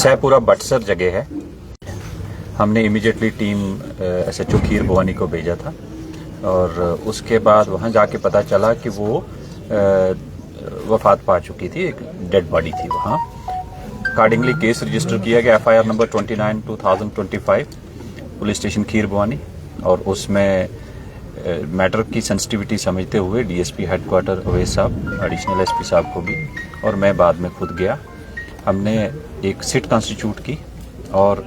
सैपुरा बटसर जगह है। हमने इमीडिएटली टीम SHO खीर भवानी को भेजा था और उसके बाद वहाँ जाके पता चला कि वो वफात पा चुकी थी, एक डेड बॉडी थी वहाँ। अकॉर्डिंगली केस रजिस्टर किया गया FIR नंबर 29/2025 पुलिस स्टेशन खीर भवानी, और उसमें मैटर की सेंसिटिविटी समझते हुए DSP हेडक्वार्टर अवैस साहब, एडिशनल SP साहब को भी, और मैं बाद में खुद गया। हमने एक सिट कॉन्स्टिट्यूट की और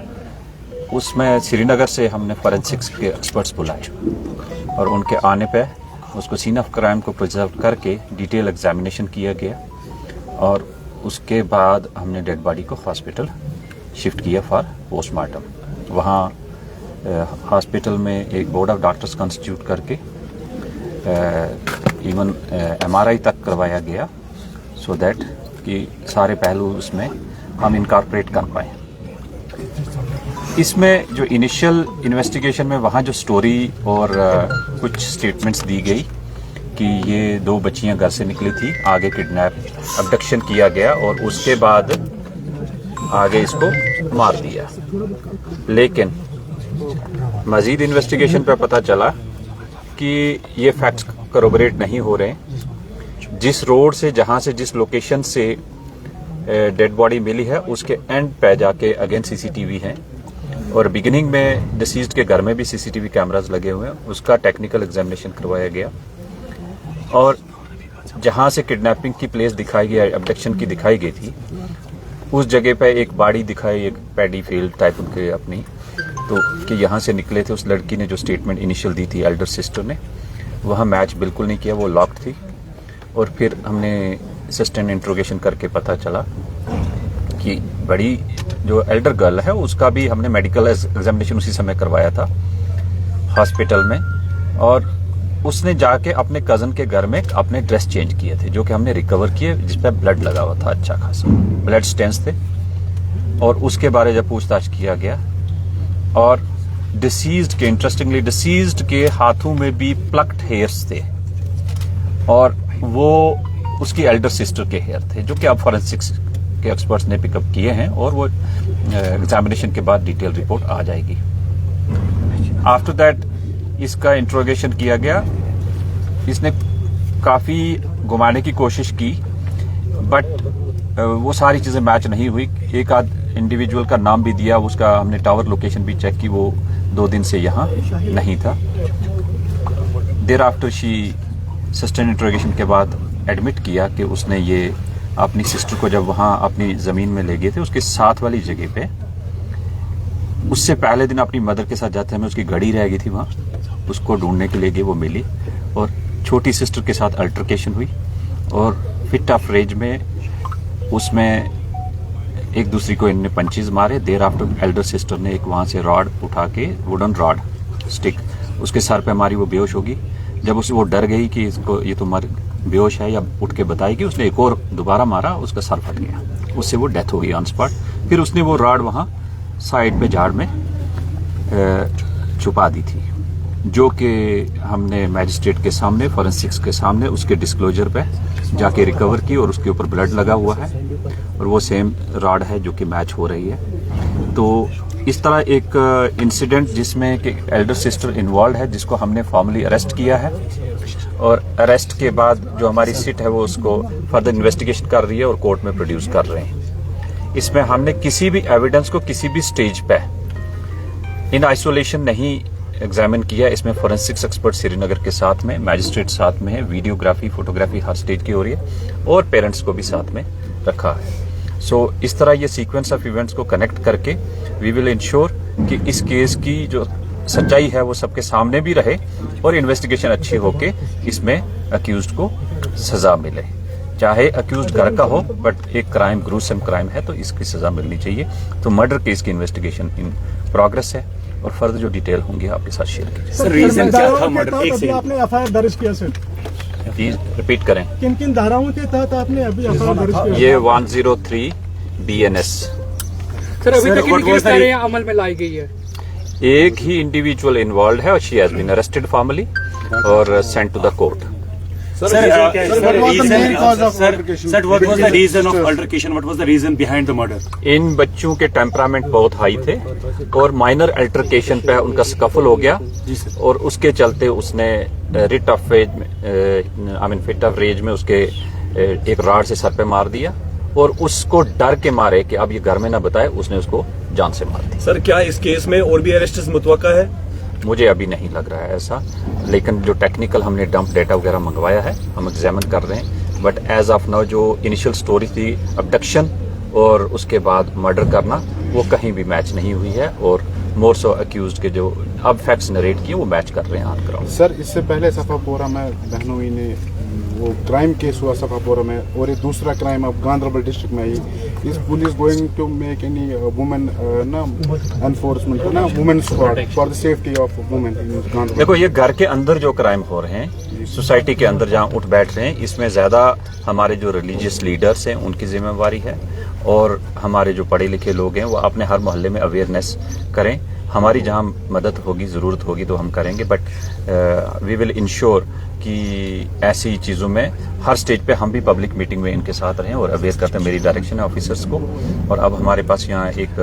उसमें श्रीनगर से हमने फॉरेंसिक्स के एक्सपर्ट्स बुलाए और उनके आने पे उसको सीन ऑफ क्राइम को प्रिजर्व करके डिटेल एग्जामिनेशन किया गया और उसके बाद हमने डेड बॉडी को हॉस्पिटल शिफ्ट किया फॉर पोस्टमार्टम। वहाँ हॉस्पिटल में एक बोर्ड ऑफ डॉक्टर्स कॉन्स्टिट्यूट करके इवन MRI तक करवाया गया, सो दैट कि सारे पहलू उसमें हम इनकॉर्पोरेट कर पाए। इसमें जो इनिशियल इन्वेस्टिगेशन में वहाँ जो स्टोरी और कुछ स्टेटमेंट्स दी गई कि ये 2 बच्चियां घर से निकली थी, आगे किडनैप अबडक्शन किया गया और उसके बाद आगे इसको मार दिया, लेकिन मजीद इन्वेस्टिगेशन पे पता चला कि ये फैक्ट्स करोबरेट नहीं हो रहे। जिस रोड से, जहां से, जिस लोकेशन से डेड बॉडी मिली है उसके एंड पे जाके अगेन CCTV है और बिगिनिंग में डिसीज्ड के घर में भी CCTV कैमरास लगे हुए हैं, उसका टेक्निकल एग्जामिनेशन करवाया गया और जहां से किडनैपिंग की प्लेस दिखाई गई, अबडक्शन की दिखाई गई थी, उस जगह पे एक बाड़ी दिखाई, एक पैडी फील्ड टाइप उनके अपनी, तो कि यहाँ से निकले थे। उस लड़की ने जो स्टेटमेंट इनिशियल दी थी एल्डर सिस्टर ने, वह मैच बिल्कुल नहीं किया, वो लॉक्ड थी। और फिर हमने सस्टेन इंट्रोगेशन करके पता चला कि बड़ी जो एल्डर गर्ल है उसका भी हमने मेडिकल एग्जामिनेशन उसी समय करवाया था हॉस्पिटल में, और उसने जाके अपने कजन के घर में अपने ड्रेस चेंज किए थे जो कि हमने रिकवर किए, जिसपे ब्लड लगा हुआ था, अच्छा खासा ब्लड स्टेन्स थे। और उसके बारे जब पूछताछ किया गया और डिसीज्ड के, इंटरेस्टिंगली डिसीज्ड के हाथों में भी प्लक्ड हेयर्स थे और वो उसकी एल्डर सिस्टर के हेयर थे, जो कि अब फॉरेंसिक्स के एक्सपर्ट्स ने पिकअप किए हैं और वो एग्जामिनेशन के बाद डिटेल रिपोर्ट आ जाएगी। आफ्टर दैट इसका इंट्रोगेशन किया गया। इसने काफी घुमाने की कोशिश की बट वो सारी चीजें मैच नहीं हुई। एक आध इंडिविजुअल का नाम भी दिया, उसका हमने टावर लोकेशन भी चेक की, वो 2 दिन से यहाँ नहीं था। There after she sustain interrogation के बाद एडमिट किया कि उसने ये अपनी सिस्टर को जब वहाँ अपनी जमीन में ले गए थे उसके साथ वाली जगह पे, उससे पहले दिन अपनी मदर के साथ जाते हमें उसकी घड़ी रह गई थी वहाँ, उसको ढूंढने के लिए गए, वो मिली और छोटी सिस्टर के साथ अल्टरकेशन हुई और फिट ऑफ रेज में उसमें एक दूसरी को इनने पंचेज मारे। देर आफ्टर एल्डर सिस्टर ने एक वहां से रॉड उठा के, वुडन रॉड स्टिक, उसके सर पे मारी, वो बेहोश होगी। जब वो डर गई कि इसको ये तो बेहोश है या उठ के बताएगी, उसने एक और दोबारा मारा, उसका सर फट गया, उससे वो डेथ हो गई ऑन स्पॉट। फिर उसने वो रॉड वहां साइड पे झाड़ में छुपा दी थी, जो कि हमने मैजिस्ट्रेट के सामने, फॉरेंसिक्स के सामने उसके डिस्क्लोजर पे जाके रिकवर की और उसके ऊपर ब्लड लगा हुआ है और वो सेम रॉड है जो कि मैच हो रही है। तो इस तरह एक इंसिडेंट जिसमें कि एल्डर सिस्टर इन्वॉल्व है, जिसको हमने फॉर्मली अरेस्ट किया है और अरेस्ट के बाद जो हमारी सिट है वो उसको फर्दर इन्वेस्टिगेशन कर रही है और कोर्ट में प्रोड्यूस कर रहे हैं। इसमें हमने किसी भी एविडेंस को किसी भी स्टेज पे इन आइसोलेशन नहीं एग्जामिन किया। इसमें फोरेंसिक्स एक्सपर्ट श्रीनगर के साथ में, मैजिस्ट्रेट साथ में है, वीडियोग्राफी, फोटोग्राफी हर स्टेज की हो रही है और पेरेंट्स को भी साथ में रखा है। सो इस तरह ये सीक्वेंस ऑफ इवेंट्स को कनेक्ट करके वी विल इंश्योर कि इस केस की जो सच्चाई है वो सबके सामने भी रहे और इन्वेस्टिगेशन अच्छी होके इसमें अक्यूज्ड को सजा मिले। चाहे अक्यूज्ड घर का हो बट एक क्राइम, ग्रूसम क्राइम है तो इसकी सजा मिलनी चाहिए। तो मर्डर केस की इन्वेस्टिगेशन इन प्रोग्रेस है और फर्दर जो डिटेल होंगे आपके साथ शेयर कीजिए। सर रीजन क्या था मर्डर? एक से आपने एफआईआर दर्ज किया सर, प्लीज रिपीट करें। किन किन धाराओं के तहत आपने अभी एफआईआर दर्ज किया? ये 103 BNS। सर अभी तक कितनी गिरफ्तारियां अमल में लाई गई है? एक ही इंडिविजुअल इन्वॉल्व है और she has been arrested formally और sent to the court. Sir, what was the reason of altercation? What was the reason behind the murder? इन बच्चों के टेम्परामेंट बहुत हाई थे और माइनर अल्टरकेशन पे उनका स्कफल हो गया और उसके चलते उसने रिट ऑफ फिट ऑफ रेज में उसके एक राड से सर पे मार दिया और उसको डर के मारे कि अब ये घर में ना बताए, उसने उसको जान से मार दी। सर, क्या इस केस में और भी अरेस्ट मुतवक्का है? मुझे अभी नहीं लग रहा है ऐसा, लेकिन जो टेक्निकल हमने डंप डेटा वगैरह मंगवाया है हम एग्जामिन कर रहे हैं। बट एज ऑफ नाउ जो इनिशियल स्टोरी थी अबडक्शन और उसके बाद मर्डर करना, वो कहीं भी मैच नहीं हुई है और मोर सो अक्यूज्ड के जो अब फैक्ट्स नरेट किए वो मैच कर रहे हैं ऑन ग्राउंड। सर, इससे पहले सफापोरा में बहनोई ने वो क्राइम केस हुआ सफापोरा में और ये दूसरा क्राइम अब गांधरबल डिस्ट्रिक्ट में ही। Is police going to make any women ना एनफोर्समेंट ना women squad for the safety of women in Ganderbal? देखो, ये घर के अंदर जो क्राइम हो रहे हैं, सोसाइटी के अंदर जहां उठ बैठ रहे हैं, इसमें ज्यादा हमारे जो रिलीजियस लीडर्स हैं उनकी जिम्मेवारी है और हमारे जो पढ़े लिखे लोग हैं वो अपने हर मोहल्ले में अवेयरनेस करें। हमारी जहां मदद होगी, जरूरत होगी तो हम करेंगे, बट वी विल इंश्योर कि ऐसी चीजों में हर स्टेज पे हम भी पब्लिक मीटिंग में इनके साथ रहें और अवेयर करते हैं। मेरी डायरेक्शन है ऑफिसर्स को और अब हमारे पास यहाँ एक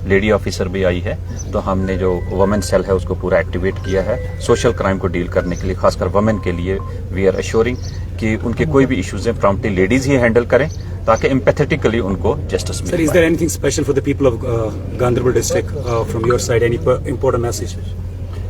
लेडी ऑफिसर भी आई है, तो हमने जो वुमेन सेल है उसको पूरा एक्टिवेट किया है सोशल क्राइम को डील करने के लिए, खासकर वुमेन के लिए। वी आर अश्योरिंग कि उनके कोई भी इश्यूज हैं प्रॉम्प्टली लेडीज ही हैंडल करें ताकि एम्पैथेटिकली उनको जस्टिस मिले। Sir, is there anything special for the people of Gandharbal district from your side? Any important message?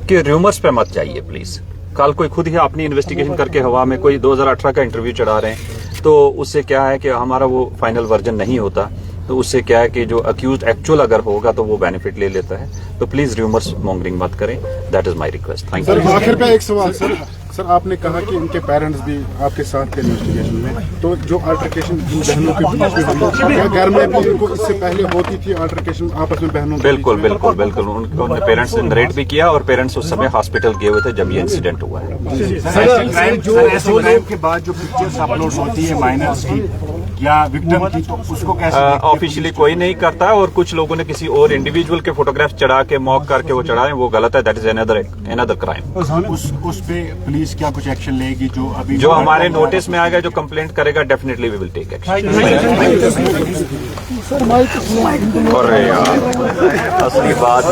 कि रूमर्स पे मत जाइए प्लीज। कल कोई खुद ही अपनी इन्वेस्टिगेशन करके हवा में कोई 2018 का इंटरव्यू चढ़ा रहे हैं, तो उससे क्या है कि हमारा वो फाइनल वर्जन नहीं होता, तो उससे क्या है कि जो अक्यूज एक्चुअल अगर होगा तो वो बेनिफिट ले लेता है। तो प्लीज रूमर्स मॉन्गरिंग मत करें, that is my request. Thank sir, you. आखिर पे एक सवाल सर, आपने कहा कि इनके पेरेंट्स भी आपके साथ थे इन्वेस्टिगेशन में, तो जो अल्टरकेशन इन बहनों के बीच में हुई, क्या घर में भी इनको इससे पहले होती थी अल्टरकेशन आपस में बहनों के बिल्कुल बीच में? बिल्कुल बिल्कुल, उनके पेरेंट्स ने नरेट भी किया और पेरेंट्स उस समय हॉस्पिटल गए हुए थे जब ये इंसिडेंट हुआ है। क्राइम के बाद जो पिक्चर्स अपलोड होती है माइनर्स की या विक्टिम की, तो उसको कैसे ऑफिशियली कोई नहीं करता और कुछ लोगों ने किसी और इंडिविजुअल के फोटोग्राफ चढ़ा के मॉक करके वो चढ़ाए, वो गलत है। That is another crime. उस पे पुलिस क्या कुछ एक्शन लेगी? जो अभी जो हमारे नोटिस में आएगा, जो कंप्लेंट करेगा, definitely we will take action. अरे यार, असली बात